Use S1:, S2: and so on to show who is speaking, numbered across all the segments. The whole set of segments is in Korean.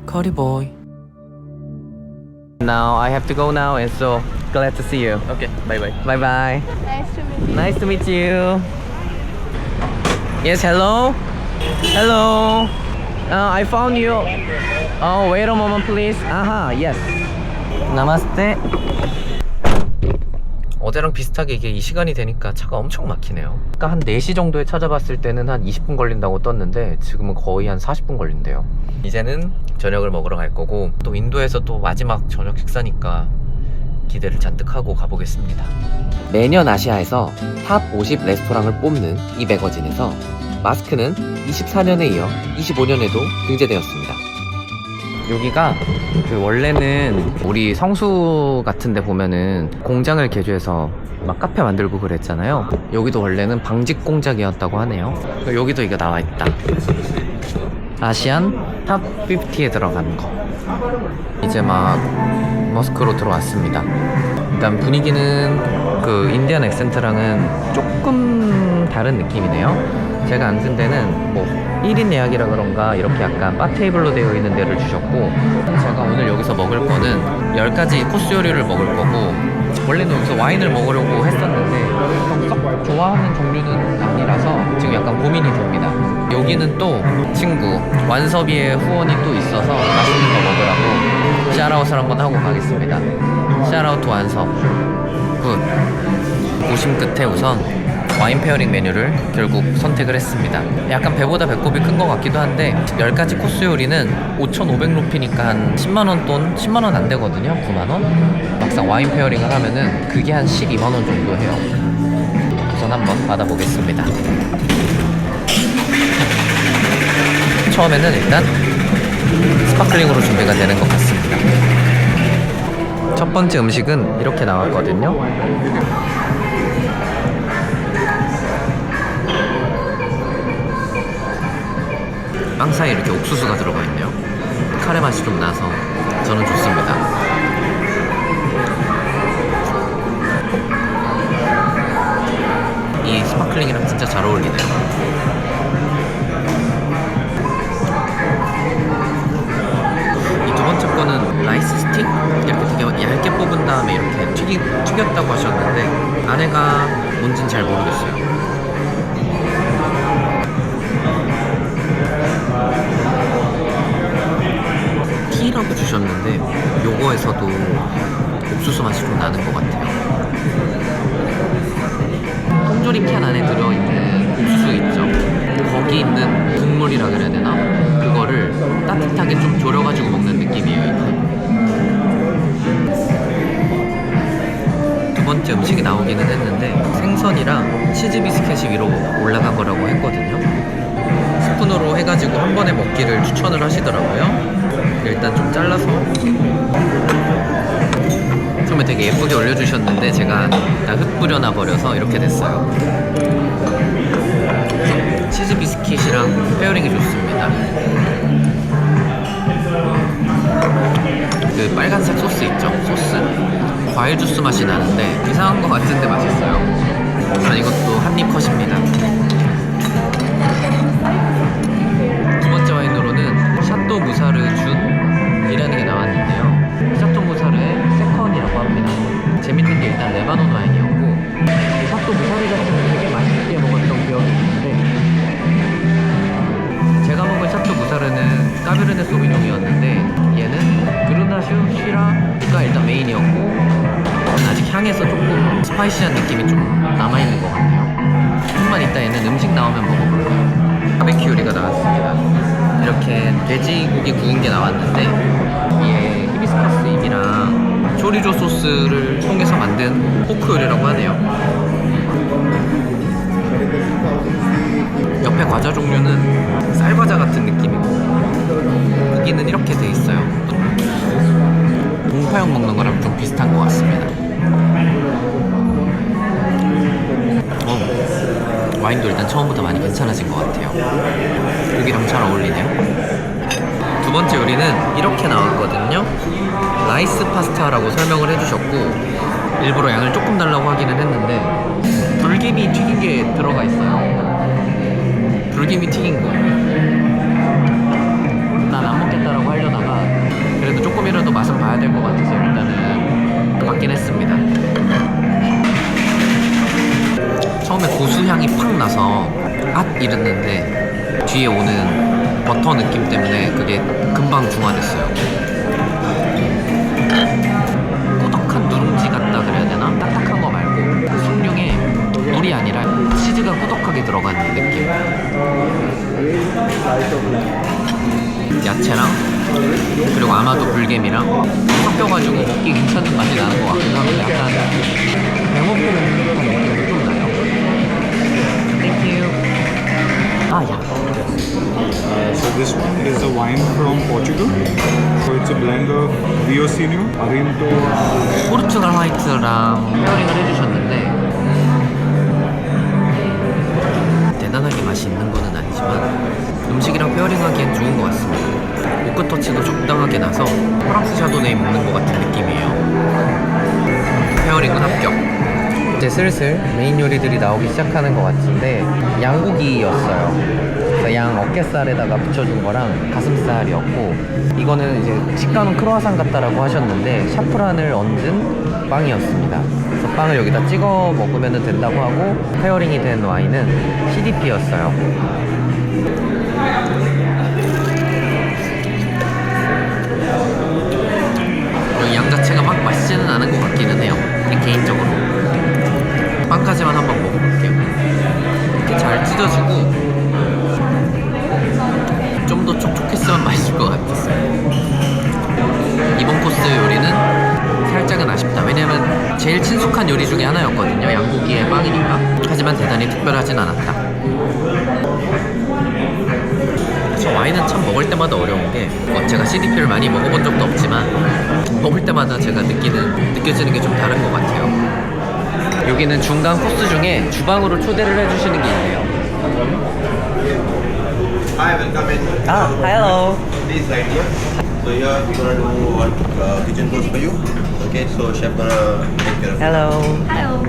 S1: Cody boy. Now I have to go now, and so glad to see you.
S2: Okay, bye bye.
S1: Bye bye.
S3: Nice to meet you.
S1: Nice to meet you. Yes, hello. Hello. I found you. Oh, wait a moment, please. Aha, yes. Namaste. 어제랑 비슷하게 이게 이 시간이 되니까 차가 엄청 막히네요. 아까 한 4시 정도에 찾아봤을 때는 한 20분 걸린다고 떴는데 지금은 거의 한 40분 걸린대요. 이제는 저녁을 먹으러 갈 거고, 또 인도에서 또 마지막 저녁 식사니까 기대를 잔뜩 하고 가보겠습니다. 매년 아시아에서 탑 50 레스토랑을 뽑는 이 매거진에서 마스크는 24년에 이어 25년에도 등재되었습니다. 여기가 원래는 우리 성수 같은 데 보면은 공장을 개조해서 막 카페 만들고 그랬잖아요. 여기도 원래는 방직 공장이었다고 하네요. 여기도 이거 나와 있다. 아시안 탑 50에 들어가는 거. 이제 막 머스크로 들어왔습니다. 일단 분위기는 그 인디언 액센트랑은 조금 다른 느낌이네요. 제가 앉은 데는 뭐 1인 예약이라 그런가 이렇게 약간 바 테이블로 되어 있는 데를 주셨고, 제가 오늘 여기서 먹을 거는 10가지 코스 요리를 먹을 거고, 원래는 여기서 와인을 먹으려고 했었는데 썩 좋아하는 종류는 아니라서 지금 약간 고민이 됩니다. 여기는 또 친구 완섭이의 후원이 또 있어서 맛있는 거 먹으라고 샤라웃을 한번 하고 가겠습니다. 샤라웃 완섭. 굿. 고심 끝에 우선 와인 페어링 메뉴를 결국 선택을 했습니다. 약간 배보다 배꼽이 큰 것 같기도 한데 10가지 코스 요리는 5,500루피니까 한 10만원 돈? 10만원 안 되거든요. 9만원? 막상 와인 페어링을 하면은 그게 한 12만원 정도 해요. 우선 한번 받아보겠습니다. 처음에는 일단 스파클링으로 준비가 되는 것 같습니다. 첫 번째 음식은 이렇게 나왔거든요. 빵 사이에 이렇게 옥수수가 들어가 있네요. 카레 맛이 좀 나서 저는 좋습니다. 이 스파클링이랑 진짜 잘 어울리네요. 이 두 번째 거는 라이스 스틱? 이렇게 되게 얇게 뽑은 다음에 이렇게 튀겼다고 하셨는데 안에가 뭔진 잘 모르겠어요. 티라고 주셨는데 요거에서도 옥수수 맛이 좀 나는 것 같아요. 통조림 캔 안에 들어있는 옥수수 있죠? 거기 있는 국물이라 그래야 되나? 그거를 따뜻하게 좀 졸여가지고 먹는 느낌이에요. 이거. 두 번째 음식이 나오기는 했는데 생선이랑 치즈 비스켓이 위로 올라간 거라고 했거든요. 스푼으로 해가지고 한 번에 먹기를 추천을 하시더라고요. 일단 좀 잘라서, 처음에 되게 예쁘게 올려주셨는데 제가 다 흙 뿌려놔 버려서 이렇게 됐어요. 치즈 비스킷이랑 페어링이 좋습니다. 그 빨간색 소스 있죠? 소스? 과일 주스 맛이 나는데 이상한 것 같은데 맛있어요. 우선 이것도 한입 컷입니다. 두 번째 와인으로는 샤또 무사르 준이라는 게 나왔는데요. 샤또 무사르의 세컨이라고 합니다. 재밌는 게 일단 레바논 와인이었고, 샤또 무사르 자체는 되게 맛있게 먹었던 기억이 있는데, 제가 먹은 샤또 무사르는 까베르네 소비뇽이었는데 얘는 그르나슈 시라가 일단 메인이었고, 아직 향에서 조금 스파이시한 느낌이 좀 남아있는 것 같네요. 조금만 이따 얘는 음식 나오면 먹어볼게요. 바베큐 요리가 나왔습니다. 이렇게 돼지고기 구운 게 나왔는데 이게 히비스커스 잎이랑 초리조 소스를 통해서 만든 포크 요리라고 하네요. 옆에 과자 종류는 쌀과자 같은 느낌이고, 고기는 이렇게 돼 있어요. 동파육 먹는 거랑 좀 비슷한 것 같습니다. 와인도 일단 처음부터 많이 괜찮아진 것 같아요. 고기랑 잘 어울리네요. 두 번째 요리는 이렇게 나왔거든요. 라이스 파스타라고 설명을 해주셨고, 일부러 양을 조금 달라고 하기는 했는데 불김이 튀긴 게 들어가 있어요. 불김이 튀긴 거. 난 안 먹겠다라고 하려다가 될 것 같아서 일단은 받긴 했습니다. 처음에 고수향이 팍 나서 이랬는데 뒤에 오는 버터 느낌 때문에 그게 금방 중화됐어요. 꾸덕한 누룽지 같다 그래야 되나? 딱딱한 거 말고 그 속룡에 물이 아니라 치즈가 꾸덕하게 들어간 느낌. 야채랑 그리고 아마도 불개미랑 섞여가지고 먹기 괜찮은 맛이 나는 것 같기도 하고 약간 배고프는 듯한 느낌이 좀 나요. 땡큐. 야.
S2: So this one is a wine from Portugal. So it's a blend of Riocinio, Arinto.
S1: 포르투갈 화이트랑 페어링을 해주셨는데 대단하게 맛이 있는 거는 아니지만 음식이랑 페어링하기엔 좋은 것 같습니다. 오크 터치도 적당하게 나서 프랑스 샤도네이 먹는 것 같은 느낌이에요. 페어링은 합격. 이제 슬슬 메인 요리들이 나오기 시작하는 것 같은데 양고기였어요. 그래서 양 어깨살에다가 붙여준 거랑 가슴살이었고, 이거는 이제 식감은 크로아상 같다라고 하셨는데 샤프란을 얹은 빵이었습니다. 그래서 빵을 여기다 찍어 먹으면 된다고 하고, 페어링이 된 와인은 CDP였어요. 양 자체가 막 맛있지는 않은 것 같기는 해요. 개인적으로 빵까지만 한번 먹어볼게요. 이렇게 잘 찢어지고 좀 더 촉촉했으면 맛있을 것 같았어요. 이번 코스 요리는 살짝은 아쉽다. 왜냐면 제일 친숙한 요리 중에 하나였거든요. 양고기에 빵이니까. 하지만 대단히 특별하진 않았다. 저 와인은 참 먹을 때마다 어려운 게, 제가 CDP를 많이 먹어본 적도 없지만 먹을 때마다 제가 느껴지는 게 좀 다른 것 같아요. 여기는 중간 코스 중에 주방으로 초대를 해주시는 게 있네요.
S3: Hi, welcome in.
S1: hello.
S3: Please right here. So here we're gonna do one kitchen course for you. Okay, so chef gonna take care of it.
S1: Hello.
S4: Hello,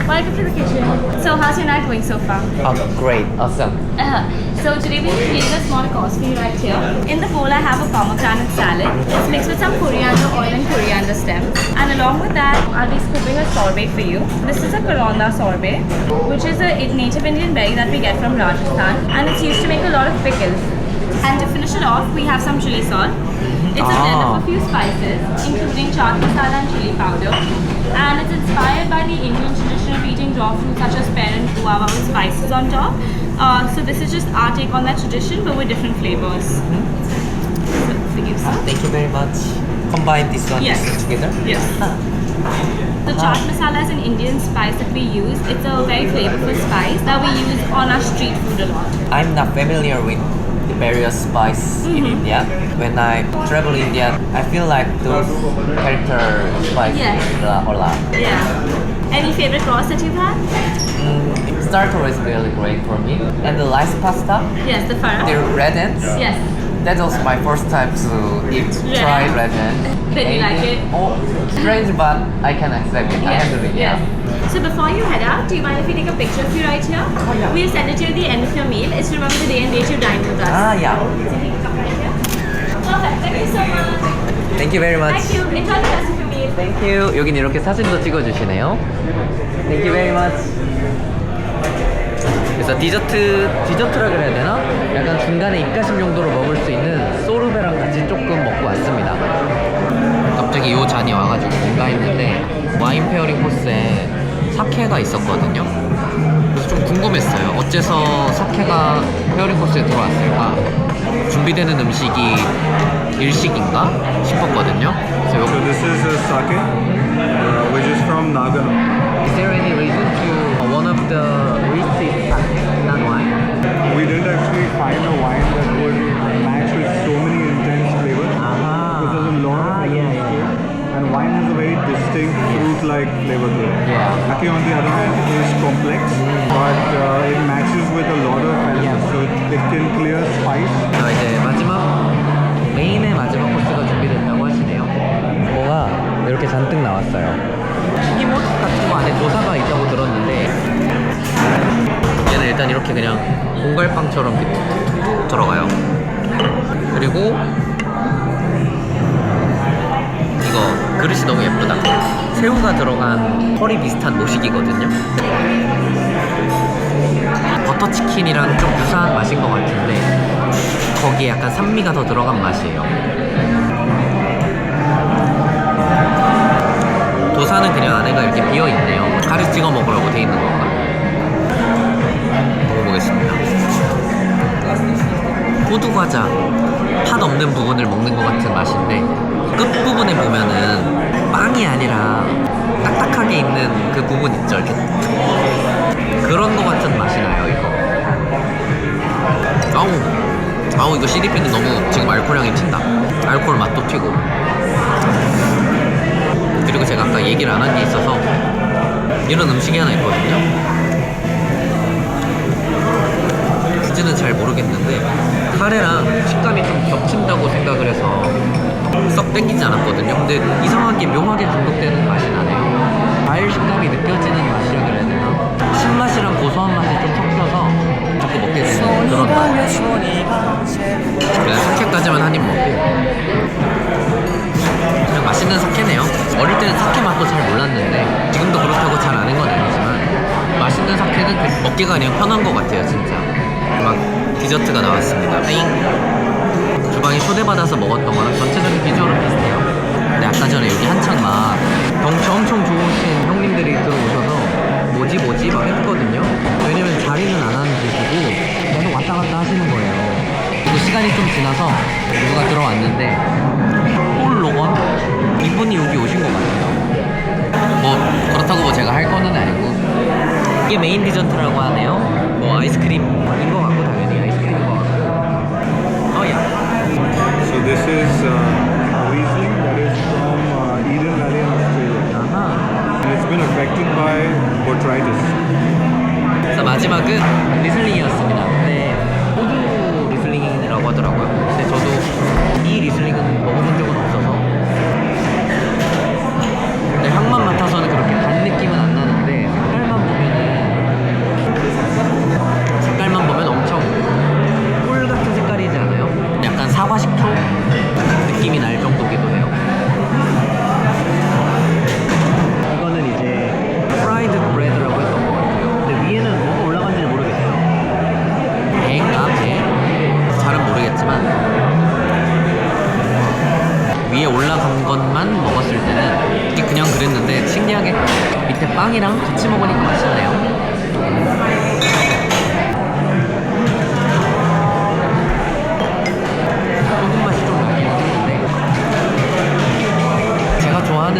S4: welcome to the kitchen. So how's your night going so far?
S1: Great. Awesome.
S4: So today we'll be creating a small course for you right here. In the bowl I have a pomegranate salad. It's mixed with some coriander oil and coriander stems. And along with that, I'll be scooping a sorbet for you. This is a Karonda sorbet, which is a native Indian berry that we get from Rajasthan. And it's used to make a lot of pickles. And to finish it off, we have some chili salt. It's a blend of a few spices, including chaat masala and chili powder. And it's inspired by the Indian tradition of eating raw fruits such as pear and guava with spices on top. So this is just our take on that tradition, but with different flavors. So, for you, sir.
S1: Thank you very much. Combine this one
S4: Yes.
S1: together?
S4: Yes. The chaat masala is an Indian spice that we use. It's a very flavorful spice that we use on our street food a lot.
S1: I'm not familiar with the various spice in India. When I travel India, I feel like those character spice
S4: Yes.
S1: a lot.
S4: Yeah. Any favorite sauce that you've had?
S1: Starter is really great for me. And the rice pasta,
S4: Yes, the farah.
S1: the red ants.
S4: Yes.
S1: That was my first time to try red ants.
S4: Did you like it?
S1: Oh, strange, but I can accept it. I
S4: Yes.
S1: handle it.
S4: Yes.
S1: Yeah.
S4: So before you head out, do you mind if we take a picture of you right here?
S1: yeah.
S4: We'll send it to you at the end of your meal. It's to remember the day and date you dined with us.
S1: Yeah.
S4: So you can come right here. Perfect. Thank you so much.
S1: Thank you very much.
S4: Thank you. Enjoy the rest of your meal.
S1: Thank you. 여긴 이렇게 사진도 찍어주시네요. Thank you very much. 그래서 디저트라 그래야 되나? 약간 중간에 입가심 정도로 먹을 수 있는 소르베랑 같이 조금 먹고 왔습니다. 갑자기 요 잔이 와가지고 뭔가 했는데 와인 페어링 코스에 사케가 있었거든요. 그래서 좀 궁금했어요. 어째서 사케가 페어링 코스에 들어왔을까? 준비되는 음식이 일식인가 싶었거든요. 그래서
S2: So
S1: 요,
S2: this is a sake, which is from Nagano.
S1: Is there any reason to one of the recipes not wine?
S2: We didn't actually find a wine that would match with so many intense flavors. Because there's a lot of elements to it. And wine has a very distinct fruit-like flavor to it.
S1: Yeah.
S2: Sake on the other hand is complex, but it matches with a lot of elements. So it can clear spice.
S1: 자, 이제 메인의 마지막 코스가 준비된다고 하시네요. 뭐가 이렇게 잔뜩 나왔어요. 튀김옷 같은 거 안에 도사가 있다고 들었는데 얘는 일단 이렇게 그냥 공갈빵처럼 이렇게 툭툭툭 들어가요. 그리고 이거 그릇이 너무 예쁘다. 새우가 들어간 커리 비슷한 모식이거든요. 버터치킨이랑 좀 유사한 맛인 것 같은데 거기에 약간 산미가 더 들어간 맛이에요. 도사는 그냥 안에가 이렇게 비어있네요. 가루 찍어 먹으라고 돼 있는 건가. 먹어보겠습니다. 호두과자 팥 없는 부분을 먹는 것 같은 맛인데 끝부분에 보면은 빵이 아니라 딱딱하게 있는 그 부분 있죠. 이렇게 그런 것 같은 맛이 나요. 이거 아우 이거 시리핀은 너무 지금 알코올향이 튄다. 알코올 맛도 튀고. 그리고 제가 아까 얘기를 안 한 게 있어서 이런 음식이 하나 있거든요. 진지는 잘 모르겠는데 카레랑 식감이 좀 겹친다고 생각을 해서 썩 땡기지 않았거든요. 근데 이상하게 묘하게 중독되는 맛이 나네요. 과일 식감이 느껴지는 맛이라 그래야 되나? 신맛이랑 고소한 맛이 좀 섞여서 자꾸 먹게 되는 그런 맛. 그냥 사케까지만 한 입 먹고 그냥 맛있는 사케네요. 어릴 때는 사케 맛도 잘 몰랐는데 지금도 그렇다고 잘 아는 건 아니지만 맛있는 사케는 그 먹기가 그냥 편한 것 같아요. 진짜 막 디저트가 나왔습니다. 땡. 주방에 초대받아서 먹었던 거랑 전체적인 비주얼은 비슷해요. 근데 아까 전에 여기 한창 막 덩치 엄청 좋으신 형님들이 들어오셔서 뭐지 막 했거든요. 왜냐면 자리는 안 하는 곳이고 계속 왔다 갔다 하시는 거예요. 그리고 시간이 좀 지나서 누가 들어왔는데 폴 로건? 이분이 여기 오신 것 같아요. 뭐 그렇다고 뭐 제가 할 거는 아니고 이게 메인 디저트라고 하네요. 뭐 아이스크림인 것 같고 당연히 아이스크림인 것 같고.
S2: So this is Riesling that is from Eden Valley in Australia. And it's been affected by botrytis.
S1: 그래서 마지막은 리슬링이었습니다. 근데 호두 리슬링이라고 하더라고요. 근데 저도 이 리슬링은 먹어본 적은 없어서 근데 향만 맡아서는 그렇게 단 느낌은 안 나는데 색깔만 보면 엄청 꿀 같은 색깔이지 않아요? 약간 사과식초 느낌이 날 정도기도 해요. 이거는 이제 프라이드 브레드라고 했던 것 같아요. 근데 위에는 뭐가 올라간지는 모르겠어요. 배인가? 배? 잘은 모르겠지만 위에 올라간 것만 먹었을 때는 이게 그냥 그랬는데 신기하게 밑에 빵이랑 같이 먹으니까 맛있네요. 소금 맛이 좀 나긴 했는데 제가 좋아하는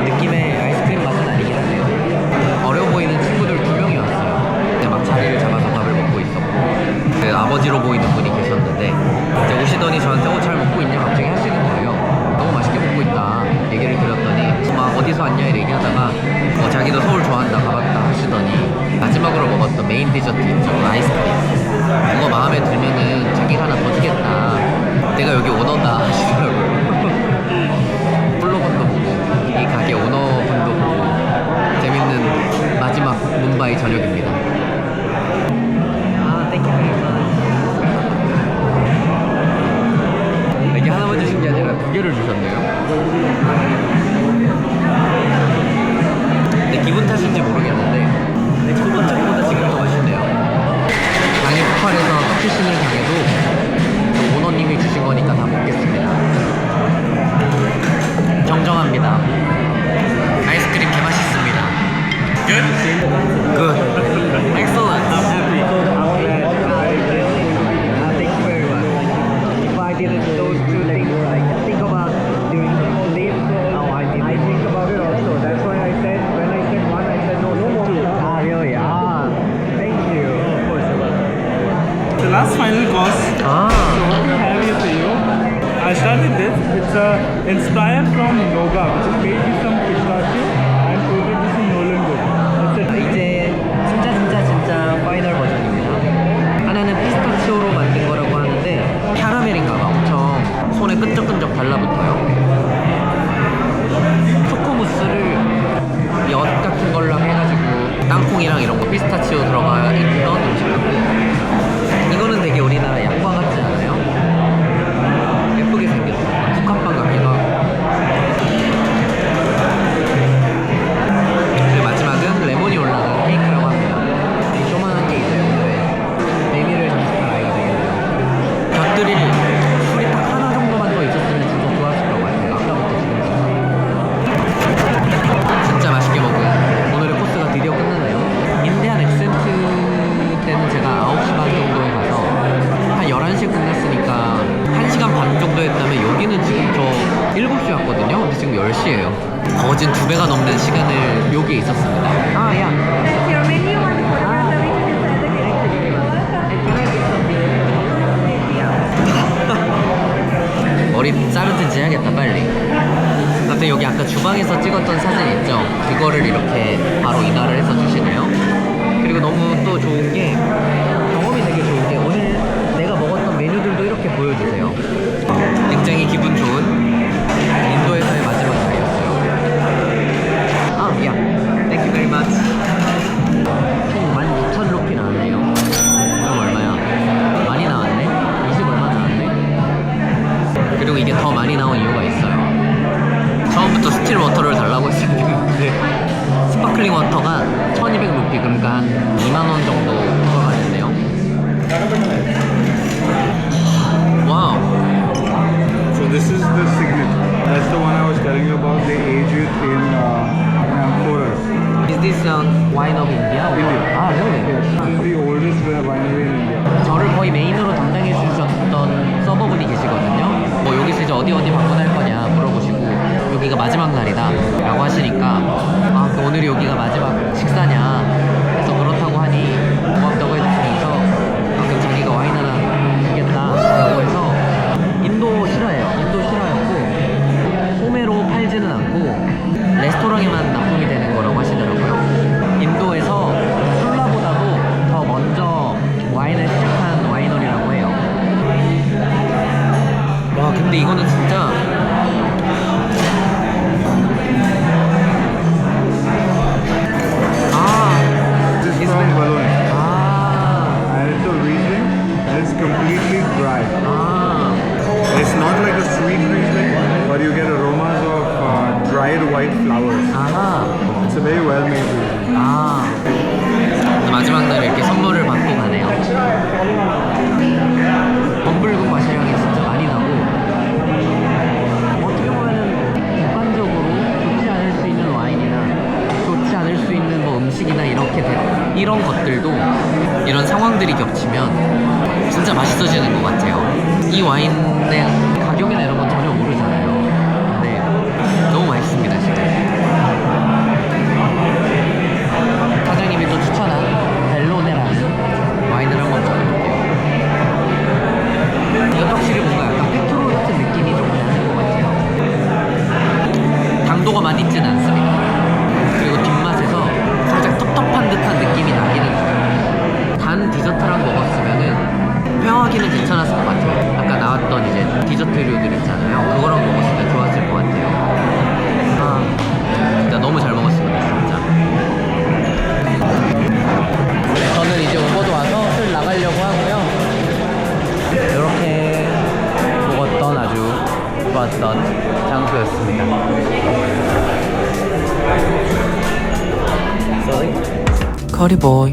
S1: 느낌의 아이스크림 맛은 아니긴 한데요. 어려 보이는 친구들 2명이 왔어요. 근데 막 자리를 잡아서 밥을 먹고 있었고 그 아버지로 보이는 분이 계셨는데 이제 오시더니 저한테 잘 먹고 있냐 갑자기 하시는 거예요. 너무 맛있게 먹고 있다 얘기를 드렸더니 막 어디서 왔냐 이렇게 얘기하다가 자기도 서울 좋아한다 가봤다 하시더니 마지막으로 먹었던 메인 디저트 있죠. 아이스크림 그거 마음에 들면은 자기가 하나 더 주겠다. 내가 여기 오너다 하시더라고요. 폴로분도 보고 이 가게 오너분도 보고 재밌는 마지막 뭄바이 저녁입니다. 땡큐 이게 하나만 주신 게 아니라 2개를 주셨네요. 근데 기분 탓인지 모르겠는데 첫 번째 거보다 지금 더 맛있네요. 당일 폭발해서 커피신을 당해도 오너님이 주신 거니까 다 먹겠습니다. 정정합니다. 아이스크림 개 맛있습니다. Good? Excellent. I'm happy. Thank you very much. If I didn't those two things, think about doing the leave. Oh, I think about it also. That's why I said, when I said one, I said no, two. Really? Thank you. Of course.
S2: The last final course. So what we have here for you, I started this. It's inspired from Noga, which is made with some pistachio and coated with some Nolan wood. That's it.
S1: 이제 진짜 파이널 버전입니다. 하나는 피스타치오로 만든 거라고 하는데 캐러멜인가 봐. 엄청 손에 끈적끈적 달라붙어요. 초코무스를 엿 같은 걸로 해가지고 땅콩이랑 이런 거 피스타치오 들어가 있던 음식이고 이거는 되게 우리나라 양과 같지 않아요? 예쁘게 생겼어. 북한빵 같기도 하고 따르든지 해야겠다 빨리. 근데 여기 아까 주방에서 찍었던 사진 있죠? 그거를 이렇게 바로 인화를 해서 주시네요. 그리고 너무 또 좋은 게 경험이 되게 좋은 게 오늘 내가 먹었던 메뉴들도 이렇게 보여주세요. 굉장히 기분 좋은 인도에서의 마지막 날이었어요. 아, 야, thank you very much. 총 16,000루피 나왔네요. 그럼 얼마야? 많이 나왔네? 20 얼마 나왔네? 그리고 이게 더 많이 나온 이유가 있어요. 처음부터 스틸 워터를 달라고 했었는데 스파클링 워터가 1200루피, 그러니까 한 2만원 정도 부과가 됐네요. 와우.
S2: So this is the signature. That's the one I was telling you about. They age it in amphoras.
S1: Is this wine of India?
S2: India.
S1: 아, really?
S2: Yes. This is the oldest winery in India.
S1: 저를 거의 메인으로 담당해 주셨던 서버분이 계시거든요. 뭐 여기서 이제 어디 방문할 거냐 물어보시고 여기가 마지막 날이다 라고 하시니까 아, 그 오늘이 여기가 마지막 식사냐 해서 그렇다고 하니 고맙다고 해주시면서 방금 자기가 와인 하나 주겠다 라고 해서 인도 실화예요. 인도 실화였고 소매로 팔지는 않고 레스토랑에만 납품이 되는 거라고 하시더라고요. 인도에서 술라보다도 더 먼저 와인을 시작한 와이너리라고 해요. 와, 근데 이거는 진짜
S2: This is from Bologna. And it's a Riesling. And it's completely dry. It's not like a sweet Riesling, but you get aromas of dried white flowers. It's a very well made Riesling.
S1: 마지막 날에 이렇게 선물을 받고 가네요. 검붉은 과실향이 진짜 많이 나고 어떻게 보면은 객관적으로 좋지 않을 수 있는 와인이나 좋지 않을 수 있는 뭐 음식이나 이런 것들도 이런 상황들이 겹치면 진짜 맛있어지는 것 같아요. 이 와인의 가격이나 이런 건 전혀 모르잖아요. 근데 너무 맛있습니다 지금. 사장님이 또 추천한 벨로네라는 와인을 한번 먹어볼게요. 이건 확실히 뭔가 약간 페트롤 같은 느낌이 좀 나는 것 같아요. 당도가 많이 있진 않습니다. 그리고 뒷맛에서 살짝 텁텁한 듯한 느낌이 나기는 해요. 단 디저트랑 먹었으면은 회화하기는 괜찮았을 것 같아요. 아까 나왔던 이제 디저트류들 있잖아요. 그거랑 먹었으면 좋았을 것 같아요. 진짜 너무 잘 먹었습니다 진짜. 저는 이제 오버도 와서 슬 나가려고 하고요. 이렇게 먹었던 아주 좋았던 장소였습니다. 커리보이.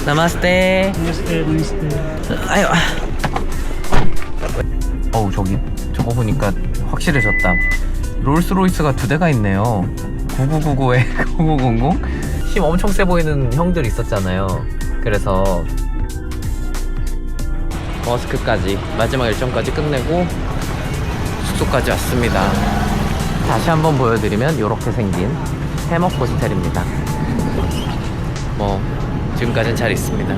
S1: 나마스테. 아유. 어우, 저거 보니까 확실해졌다. 롤스로이스가 2대가 있네요. 9999에 9900. 힘 엄청 세 보이는 형들 있었잖아요. 그래서 머스크까지 마지막 일정까지 끝내고 숙소까지 왔습니다. 다시 한번 보여드리면 이렇게 생긴 해먹 호스텔입니다. 뭐 지금까지는 잘 있습니다.